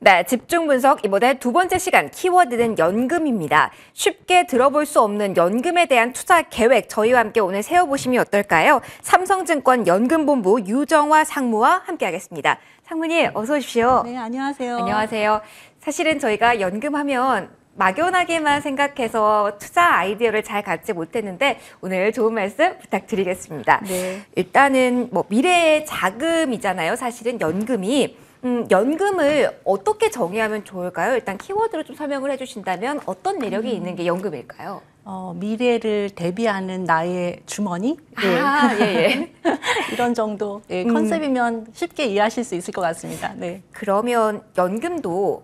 네, 집중 분석 이번에 두 번째 시간 키워드는 연금입니다. 쉽게 들어볼 수 없는 연금에 대한 투자 계획 저희와 함께 오늘 세워보시면 어떨까요? 삼성증권 연금본부 유정화 상무와 함께하겠습니다. 상무님 어서 오십시오. 네, 안녕하세요. 안녕하세요. 사실은 저희가 연금하면 막연하게만 생각해서 투자 아이디어를 잘 갖지 못했는데 오늘 좋은 말씀 부탁드리겠습니다. 네. 일단은 미래의 자금이잖아요. 사실은 연금이. 연금을 어떻게 정의하면 좋을까요? 일단 키워드로 좀 설명을 해주신다면 어떤 매력이 있는 게 연금일까요? 미래를 대비하는 나의 주머니? 네. 예. 이런 정도 컨셉이면 쉽게 이해하실 수 있을 것 같습니다. 네. 그러면 연금도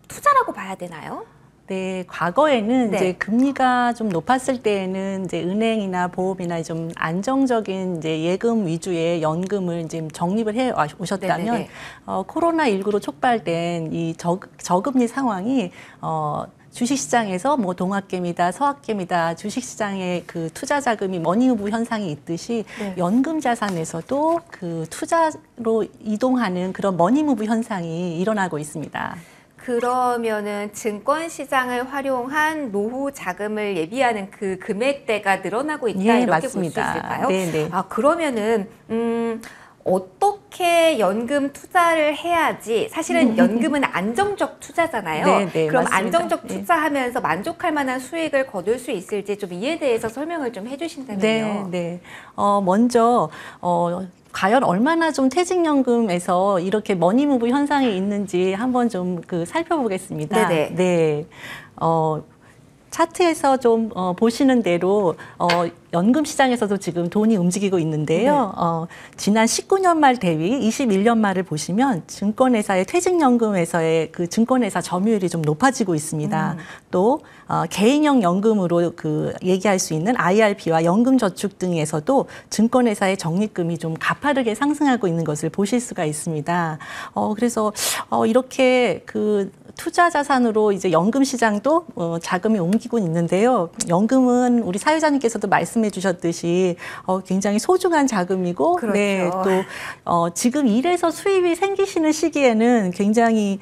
투자라고 봐야 되나요? 네, 과거에는 네. 이제 금리가 좀 높았을 때에는 이제 은행이나 보험이나 좀 안정적인 이제 예금 위주의 연금을 이제 정립을 해 오셨다면, 코로나19로 촉발된 이 저금리 상황이 주식시장에서 동학개미다, 서학개미다, 주식시장의 그 투자 자금이 머니무브 현상이 있듯이 연금 자산에서도 그 투자로 이동하는 그런 머니무브 현상이 일어나고 있습니다. 그러면은 증권 시장을 활용한 노후 자금을 예비하는 그 금액대가 늘어나고 있다, 예, 이렇게 볼 수 맞습니다. 있을까요? 네네. 그러면은 어떻게 연금 투자를 해야지, 사실은 연금은 안정적 투자잖아요. 네네, 그럼 맞습니다. 안정적 투자하면서 만족할 만한 수익을 거둘 수 있을지 좀 이에 대해서 설명을 좀 해주신다면요. 네. 먼저 과연 얼마나 좀 퇴직연금에서 이렇게 머니무브 현상이 있는지 한번 좀 살펴보겠습니다. 네네. 네. 차트에서 좀 보시는 대로 연금 시장에서도 지금 돈이 움직이고 있는데요. 지난 19년 말 대비 21년 말을 보시면 증권회사의 퇴직연금에서의 그 증권회사 점유율이 좀 높아지고 있습니다. 또 개인형 연금으로 얘기할 수 있는 IRP와 연금저축 등에서도 증권회사의 적립금이 좀 가파르게 상승하고 있는 것을 보실 수가 있습니다. 그래서 이렇게 투자 자산으로 이제 연금 시장도 자금이 옮기고 있는데요. 연금은 우리 사회자님께서도 말씀해 주셨듯이 굉장히 소중한 자금이고, 그렇죠. 네, 또 지금 일해서 수입이 생기시는 시기에는 굉장히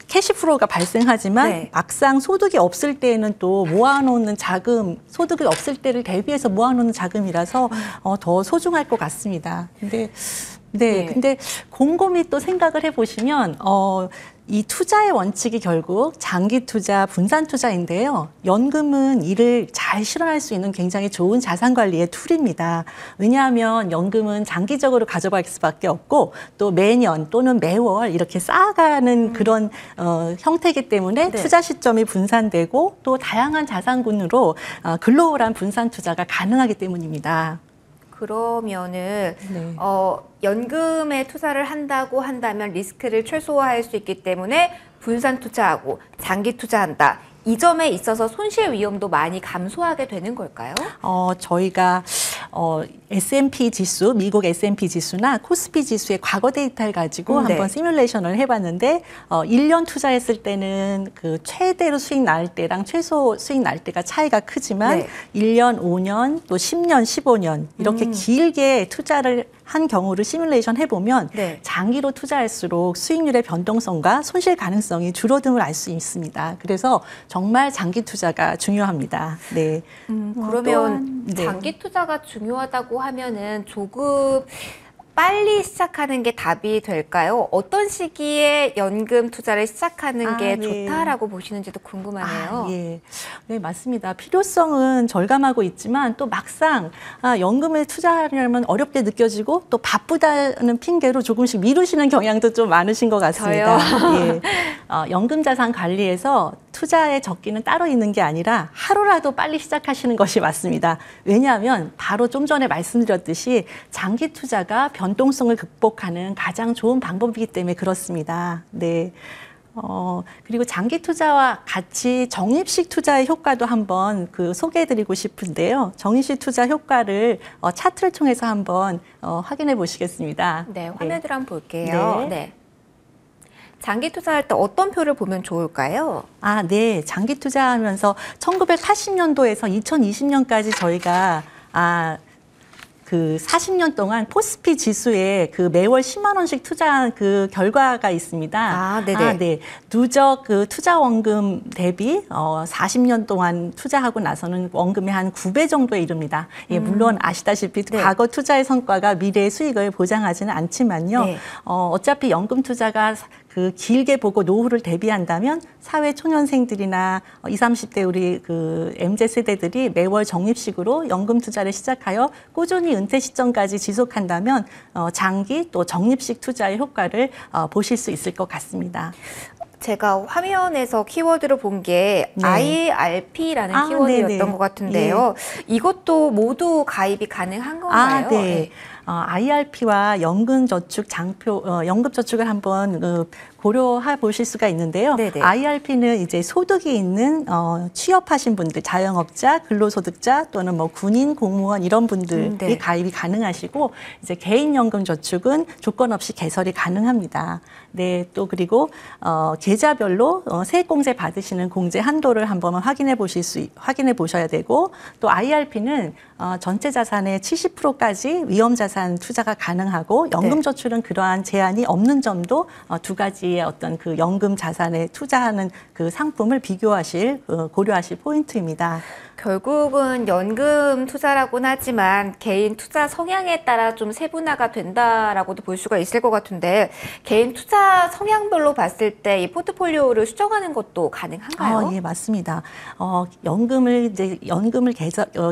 캐시플로우가 발생하지만 막상 소득이 없을 때에는 또 모아놓는 자금, 소득이 없을 때를 대비해서 모아놓는 자금이라서 더 소중할 것 같습니다. 근데 곰곰이 또 생각을 해보시면 이 투자의 원칙이 결국 장기 투자, 분산 투자인데요. 연금은 이를 잘 실현할 수 있는 굉장히 좋은 자산 관리의 툴입니다. 왜냐하면 연금은 장기적으로 가져갈 수밖에 없고 또 매년 또는 매월 이렇게 쌓아가는 그런 형태이기 때문에 투자 시점이 분산되고 또 다양한 자산군으로 글로벌한 분산 투자가 가능하기 때문입니다. 그러면은 연금에 투자를 한다고 한다면 리스크를 최소화할 수 있기 때문에 분산 투자하고 장기 투자한다. 이 점에 있어서 손실 위험도 많이 감소하게 되는 걸까요? 저희가 S&P 지수, 미국 S&P 지수나 코스피 지수의 과거 데이터를 가지고 한번 시뮬레이션을 해봤는데 1년 투자했을 때는 최대로 수익 날 때랑 최소 수익 날 때가 차이가 크지만 1년, 5년, 또 10년, 15년 이렇게 길게 투자를 한 경우를 시뮬레이션 해보면 장기로 투자할수록 수익률의 변동성과 손실 가능성이 줄어듦을 알 수 있습니다. 그래서 정말 장기 투자가 중요합니다. 네. 그러면 장기 투자가 중요하다고 하면은 조금 빨리 시작하는 게 답이 될까요? 어떤 시기에 연금 투자를 시작하는 게 좋다라고 보시는지도 궁금하네요. 네, 맞습니다. 필요성은 절감하고 있지만 또 막상 연금을 투자하려면 어렵게 느껴지고 또 바쁘다는 핑계로 조금씩 미루시는 경향도 좀 많으신 것 같습니다. 연금 자산 관리에서 투자의 적기는 따로 있는 게 아니라 하루라도 빨리 시작하시는 것이 맞습니다. 왜냐하면 바로 좀 전에 말씀드렸듯이 장기 투자가 변동성을 극복하는 가장 좋은 방법이기 때문에 그렇습니다. 네. 그리고 장기 투자와 같이 적립식 투자의 효과도 한번 소개해드리고 싶은데요. 적립식 투자 효과를 차트를 통해서 한번 확인해 보시겠습니다. 네, 화면으로 한번 볼게요. 장기 투자할 때 어떤 표를 보면 좋을까요? 네. 장기 투자하면서 1980년도에서 2020년까지 저희가 그 40년 동안 포스피 지수에 그 매월 10만 원씩 투자한 그 결과가 있습니다. 아, 네네. 네. 누적 그 투자 원금 대비 40년 동안 투자하고 나서는 원금이 한 9배 정도에 이릅니다. 예, 물론 아시다시피 네. 과거 투자의 성과가 미래의 수익을 보장하지는 않지만요. 네. 어차피 연금 투자가 그 길게 보고 노후를 대비한다면 사회 초년생들이나 20, 30대 우리 그 MZ 세대들이 매월 적립식으로 연금 투자를 시작하여 꾸준히 은퇴 시점까지 지속한다면 장기 또 적립식 투자의 효과를 보실 수 있을 것 같습니다. 제가 화면에서 키워드로 본 게 네. IRP라는 키워드였던 네네. 것 같은데요. 이것도 모두 가입이 가능한 건가요? 네. IRP와 연금저축 장표, 연금저축을 한번 고려해 보실 수가 있는데요. 네네. IRP는 이제 소득이 있는 취업하신 분들, 자영업자, 근로소득자 또는 뭐 군인, 공무원 이런 분들이 네. 가입이 가능하시고 이제 개인연금저축은 조건 없이 개설이 가능합니다. 네, 또 그리고 계좌별로 세액공제 받으시는 공제 한도를 한번 확인해 보셔야 되고 또 IRP는 전체 자산의 70%까지 위험자산 투자가 가능하고 연금저축은 그러한 제한이 없는 점도 두 가지의 어떤 그 연금 자산에 투자하는 그 상품을 고려하실 포인트입니다. 결국은 연금 투자라고는 하지만 개인 투자 성향에 따라 좀 세분화가 된다라고도 볼 수가 있을 것 같은데 계인 투자 성향별로 봤을 때 이 포트폴리오를 수정하는 것도 가능한가요? 예, 맞습니다.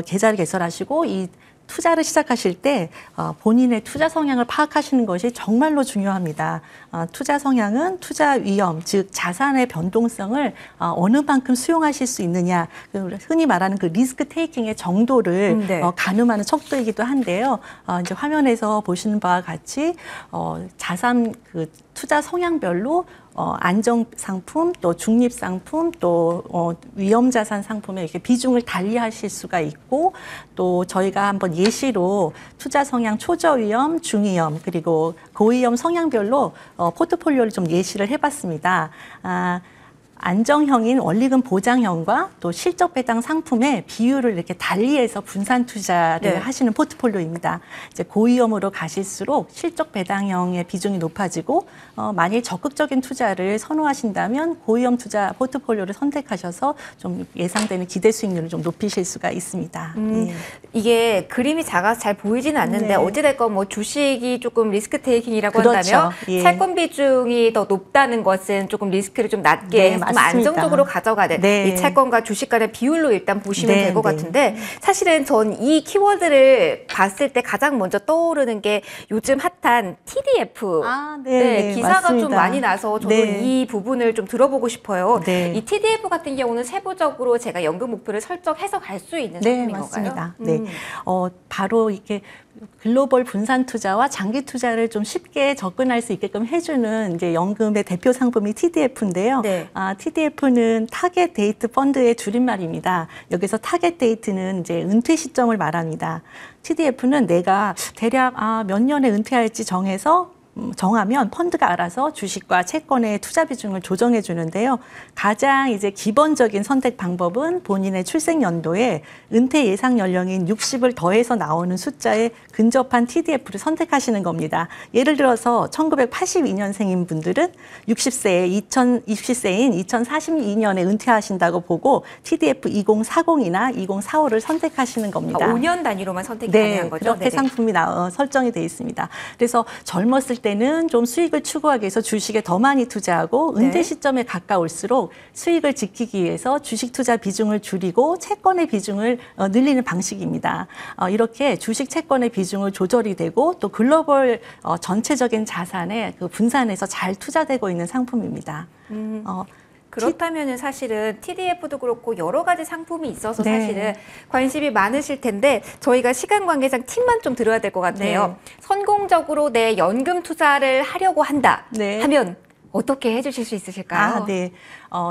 계좌를 개설하시고 이 투자를 시작하실 때 본인의 투자 성향을 파악하시는 것이 정말로 중요합니다. 투자 성향은 투자 위험, 즉 자산의 변동성을 어느 만큼 수용하실 수 있느냐, 흔히 말하는 그 리스크 테이킹의 정도를 네. 가늠하는 척도이기도 한데요. 이제 화면에서 보시는 바와 같이 자산 그 투자 성향별로 안정 상품, 또 중립 상품, 또 위험 자산 상품에 이렇게 비중을 달리하실 수가 있고, 또 저희가 한번 예시로 투자 성향 초저위험, 중위험, 그리고 고위험 성향별로 포트폴리오를 좀 예시를 해봤습니다. 안정형인 원리금 보장형과 또 실적 배당 상품의 비율을 이렇게 달리해서 분산 투자를 네. 하시는 포트폴리오입니다. 이제 고위험으로 가실수록 실적 배당형의 비중이 높아지고 만일 적극적인 투자를 선호하신다면 고위험 투자 포트폴리오를 선택하셔서 좀 예상되는 기대 수익률을 좀 높이실 수가 있습니다. 예. 이게 그림이 작아서 잘 보이지는 않는데 네. 어찌됐건 뭐 주식이 조금 리스크 테이킹이라고 그렇죠. 한다면 예. 채권 비중이 더 높다는 것은 조금 리스크를 좀 낮게 네, 좀 맞습니다. 안정적으로 가져가는 네. 이 채권과 주식 간의 비율로 일단 보시면 네, 될 것 네. 같은데 사실은 전 이 키워드를 봤을 때 가장 먼저 떠오르는 게 요즘 핫한 TDF. 네, 기사가 맞습니다. 좀 많이 나서 저도 네. 이 부분을 좀 들어보고 싶어요. 네. 이 TDF 같은 경우는 세부적으로 제가 연금 목표를 설정해서 갈 수 있는 네, 상품인 맞습니다. 건가요? 네. 바로 이렇게 글로벌 분산 투자와 장기 투자를 좀 쉽게 접근할 수 있게끔 해주는 이제 연금의 대표 상품이 TDF인데요. 네. TDF는 타겟 데이트 펀드의 줄임말입니다. 여기서 타겟 데이트는 이제 은퇴 시점을 말합니다. TDF는 내가 대략 몇 년에 은퇴할지 정하면 펀드가 알아서 주식과 채권의 투자 비중을 조정해 주는데요. 가장 이제 기본적인 선택 방법은 본인의 출생 연도에 은퇴 예상 연령인 60을 더해서 나오는 숫자에 근접한 TDF를 선택하시는 겁니다. 예를 들어서 1982년생인 분들은 60세인 2042년에 은퇴하신다고 보고 TDF 2040이나 2045를 선택하시는 겁니다. 5년 단위로만 선택이 가능한 거죠? 그렇게 네네. 상품이 설정이 되어 있습니다. 그래서 젊었을 때는 좀 수익을 추구하기 위해서 주식에 더 많이 투자하고 네. 은퇴 시점에 가까울수록 수익을 지키기 위해서 주식 투자 비중을 줄이고 채권의 비중을 늘리는 방식입니다. 이렇게 주식 채권의 비중을 조절이 되고 또 글로벌 전체적인 자산에 그 분산해서 잘 투자되고 있는 상품입니다. 그렇다면은 사실은 TDF도 그렇고 여러 가지 상품이 있어서 네. 사실은 관심이 많으실 텐데 저희가 시간 관계상 팁만 좀 들어야 될 것 같아요. 네. 성공적으로 내 연금 투자를 하려고 한다 네. 하면 어떻게 해주실 수 있으실까요? 네.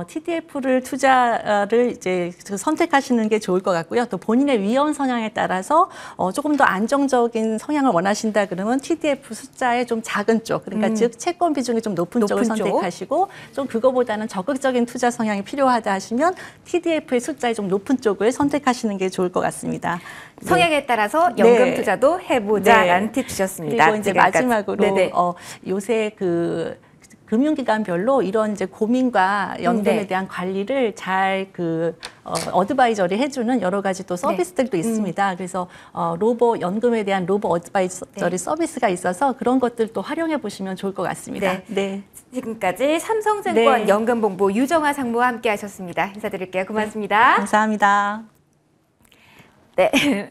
TDF를 투자를 이제 선택하시는 게 좋을 것 같고요. 또 본인의 위험 성향에 따라서 조금 더 안정적인 성향을 원하신다 그러면 TDF 숫자의 좀 작은 쪽, 그러니까 즉 채권 비중이 좀 높은 쪽을 선택하시고 좀 그거보다는 적극적인 투자 성향이 필요하다 하시면 TDF의 숫자의 좀 높은 쪽을 선택하시는 게 좋을 것 같습니다. 성향에 따라서 연금 투자도 해보자라는 팁 주셨습니다. 그리고 이제 마지막으로 요새 금융기관별로 이런 이제 고민과 연금에 대한 관리를 잘 어드바이저리 해주는 여러 가지 또 서비스들도 있습니다. 그래서 연금에 대한 로보 어드바이저리 서비스가 있어서 그런 것들도 활용해 보시면 좋을 것 같습니다. 지금까지 삼성증권 연금본부 유정아 상무와 함께 하셨습니다. 인사드릴게요. 고맙습니다. 감사합니다. 네.